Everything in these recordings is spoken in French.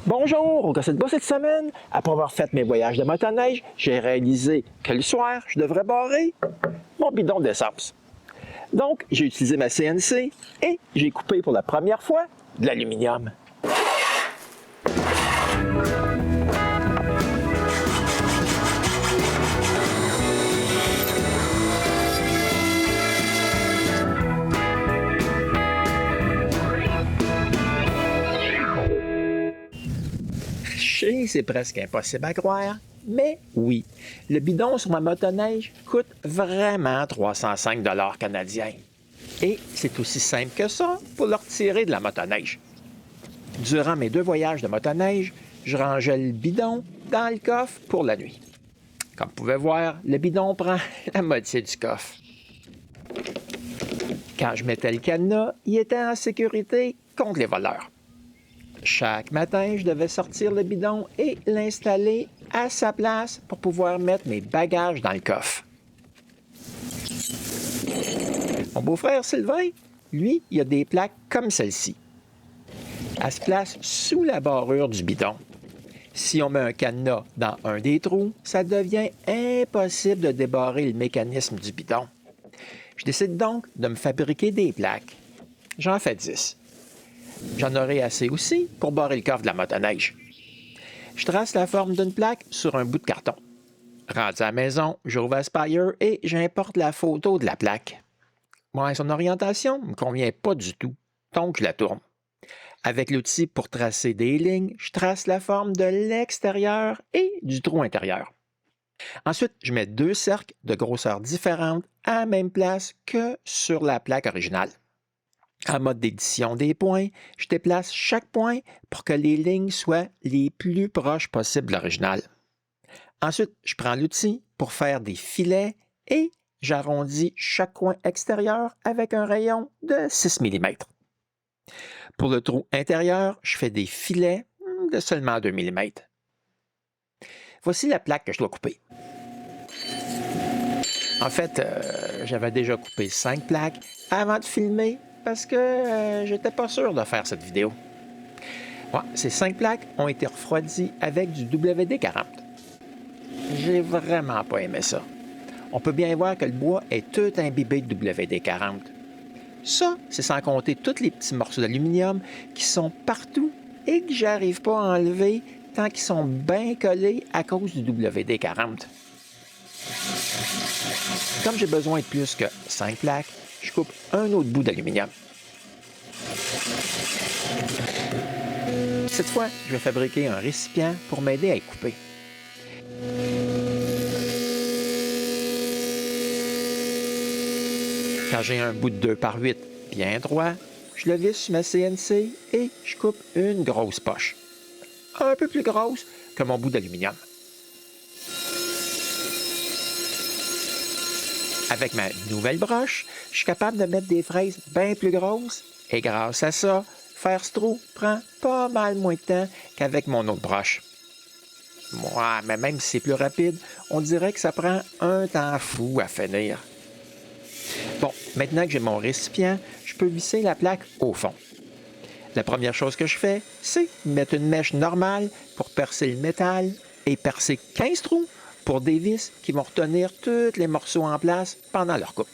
Bonjour, au Gossette Bas cette semaine, après avoir fait mes voyages de motoneige, j'ai réalisé que le soir, je devrais barrer mon bidon d'essence. Donc, j'ai utilisé ma CNC et j'ai coupé pour la première fois de l'aluminium. Je sais, c'est presque impossible à croire, mais oui, le bidon sur ma motoneige coûte vraiment 305 canadiens. Et c'est aussi simple que ça pour le retirer de la motoneige. Durant mes 2 voyages de motoneige, je rangeais le bidon dans le coffre pour la nuit. Comme vous pouvez voir, le bidon prend la moitié du coffre. Quand je mettais le cadenas, il était en sécurité contre les voleurs. Chaque matin, je devais sortir le bidon et l'installer à sa place pour pouvoir mettre mes bagages dans le coffre. Mon beau-frère Sylvain, lui, il a des plaques comme celle-ci. Elle se place sous la barrure du bidon. Si on met un cadenas dans un des trous, ça devient impossible de débarrer le mécanisme du bidon. Je décide donc de me fabriquer des plaques. J'en fais 10. J'en aurai assez aussi pour barrer le coffre de la motoneige. Je trace la forme d'une plaque sur un bout de carton. Rendu à la maison, j'ouvre Aspire et j'importe la photo de la plaque. Ouais, son orientation ne me convient pas du tout, donc je la tourne. Avec l'outil pour tracer des lignes, je trace la forme de l'extérieur et du trou intérieur. Ensuite, je mets 2 cercles de grosseur différentes à la même place que sur la plaque originale. En mode d'édition des points, je déplace chaque point pour que les lignes soient les plus proches possibles de l'original. Ensuite, je prends l'outil pour faire des filets et j'arrondis chaque coin extérieur avec un rayon de 6 mm. Pour le trou intérieur, je fais des filets de seulement 2 mm. Voici la plaque que je dois couper. En fait, j'avais déjà coupé 5 plaques avant de filmer parce que j'étais pas sûr de faire cette vidéo. Ouais, ces 5 plaques ont été refroidies avec du WD-40. J'ai vraiment pas aimé ça. On peut bien voir que le bois est tout imbibé de WD-40. Ça, c'est sans compter tous les petits morceaux d'aluminium qui sont partout et que j'arrive pas à enlever tant qu'ils sont bien collés à cause du WD-40. Comme j'ai besoin de plus que 5 plaques, je coupe un autre bout d'aluminium. Cette fois, je vais fabriquer un récipient pour m'aider à y couper. Quand j'ai un bout de 2 par 8 bien droit, je le visse sur ma CNC et je coupe une grosse poche. Un peu plus grosse que mon bout d'aluminium. Avec ma nouvelle broche, je suis capable de mettre des fraises bien plus grosses et grâce à ça, faire ce trou prend pas mal moins de temps qu'avec mon autre broche. Moi, mais même si c'est plus rapide, on dirait que ça prend un temps fou à finir. Bon, maintenant que j'ai mon récipient, je peux visser la plaque au fond. La première chose que je fais, c'est mettre une mèche normale pour percer le métal et percer 15 trous pour des vis qui vont retenir tous les morceaux en place pendant leur coupe.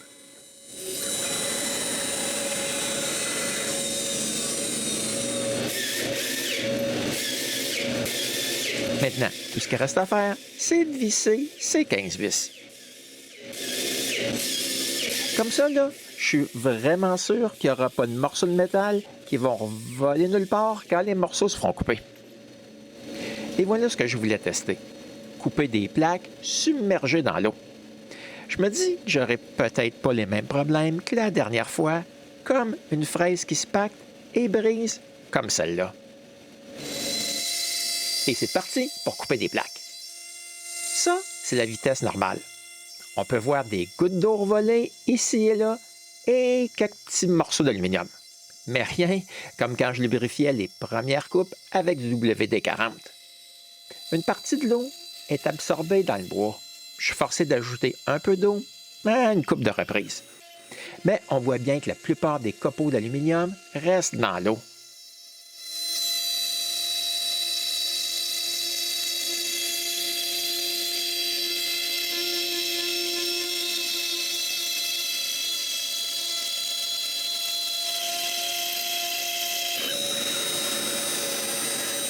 Maintenant, tout ce qu'il reste à faire, c'est de visser ces 15 vis. Comme ça, là, je suis vraiment sûr qu'il n'y aura pas de morceaux de métal qui vont voler nulle part quand les morceaux se feront couper. Et voilà ce que je voulais tester. Couper des plaques submergées dans l'eau. Je me dis que j'aurai peut-être pas les mêmes problèmes que la dernière fois, comme une fraise qui se pacte et brise comme celle-là. Et c'est parti pour couper des plaques. Ça, c'est la vitesse normale. On peut voir des gouttes d'eau voler ici et là et quelques petits morceaux d'aluminium. Mais rien comme quand je lubrifiais les premières coupes avec du WD-40. Une partie de l'eau est absorbée dans le bois. Je suis forcé d'ajouter un peu d'eau à une coupe de reprise. Mais on voit bien que la plupart des copeaux d'aluminium restent dans l'eau.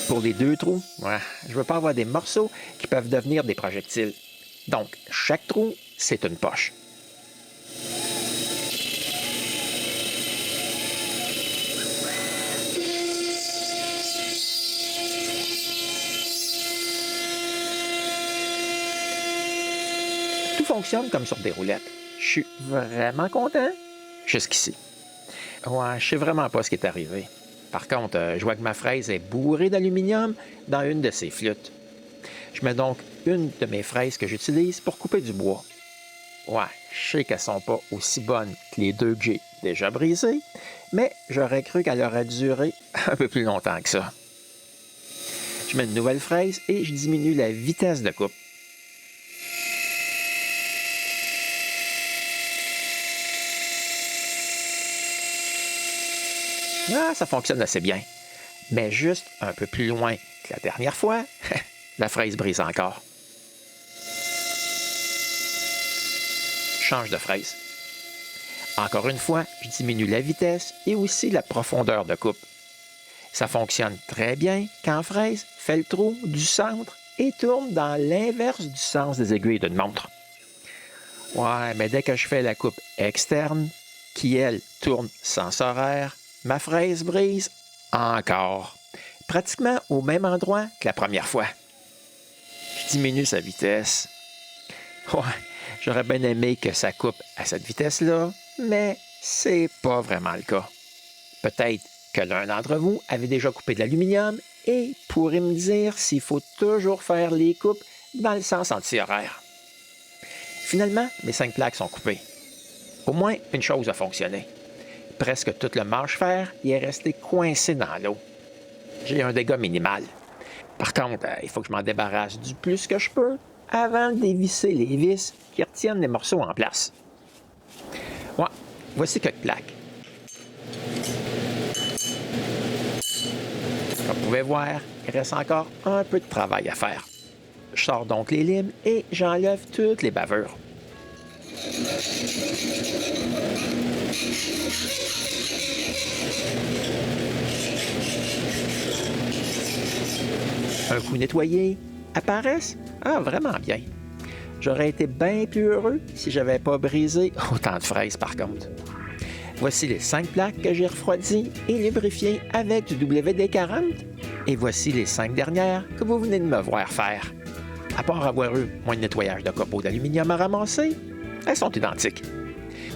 Pour les 2 trous, je ne veux pas avoir des morceaux qui peuvent devenir des projectiles. Donc, chaque trou, c'est une poche. Tout fonctionne comme sur des roulettes. Je suis vraiment content jusqu'ici. Je sais vraiment pas ce qui est arrivé. Par contre, je vois que ma fraise est bourrée d'aluminium dans une de ses flûtes. Je mets donc une de mes fraises que j'utilise pour couper du bois. Je sais qu'elles sont pas aussi bonnes que les 2 que j'ai déjà brisées, mais j'aurais cru qu'elle aurait duré un peu plus longtemps que ça. Je mets une nouvelle fraise et je diminue la vitesse de coupe. Ça fonctionne assez bien. Mais juste un peu plus loin que la dernière fois, la fraise brise encore. Je change de fraise. Encore une fois, je diminue la vitesse et aussi la profondeur de coupe. Ça fonctionne très bien quand fraise fait le trou du centre et tourne dans l'inverse du sens des aiguilles d'une montre. Mais dès que je fais la coupe externe, qui elle tourne sens horaire, ma fraise brise encore. Pratiquement au même endroit que la première fois. Je diminue sa vitesse. J'aurais bien aimé que ça coupe à cette vitesse-là, mais c'est pas vraiment le cas. Peut-être que l'un d'entre vous avait déjà coupé de l'aluminium et pourrait me dire s'il faut toujours faire les coupes dans le sens anti-horaire. Finalement, mes 5 plaques sont coupées. Au moins, une chose a fonctionné. Presque tout le manche-fer est resté coincé dans l'eau. J'ai un dégât minimal. Par contre, il faut que je m'en débarrasse du plus que je peux avant de dévisser les vis qui retiennent les morceaux en place. Voici quelques plaques. Comme vous pouvez voir, il reste encore un peu de travail à faire. Je sors donc les limes et j'enlève toutes les bavures. Un coup nettoyé, apparaissent vraiment bien. J'aurais été bien plus heureux si je n'avais pas brisé autant de fraises par contre. Voici les 5 plaques que j'ai refroidies et lubrifiées avec du WD-40. Et voici les 5 dernières que vous venez de me voir faire. À part avoir eu moins de nettoyage de copeaux d'aluminium à ramasser, elles sont identiques.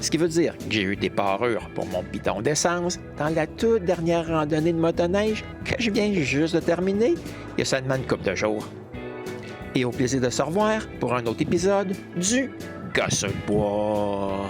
Ce qui veut dire que j'ai eu des parures pour mon bidon d'essence dans la toute dernière randonnée de motoneige que je viens juste de terminer il y a seulement une couple de jours. Et au plaisir de se revoir pour un autre épisode du Gosseux de bois.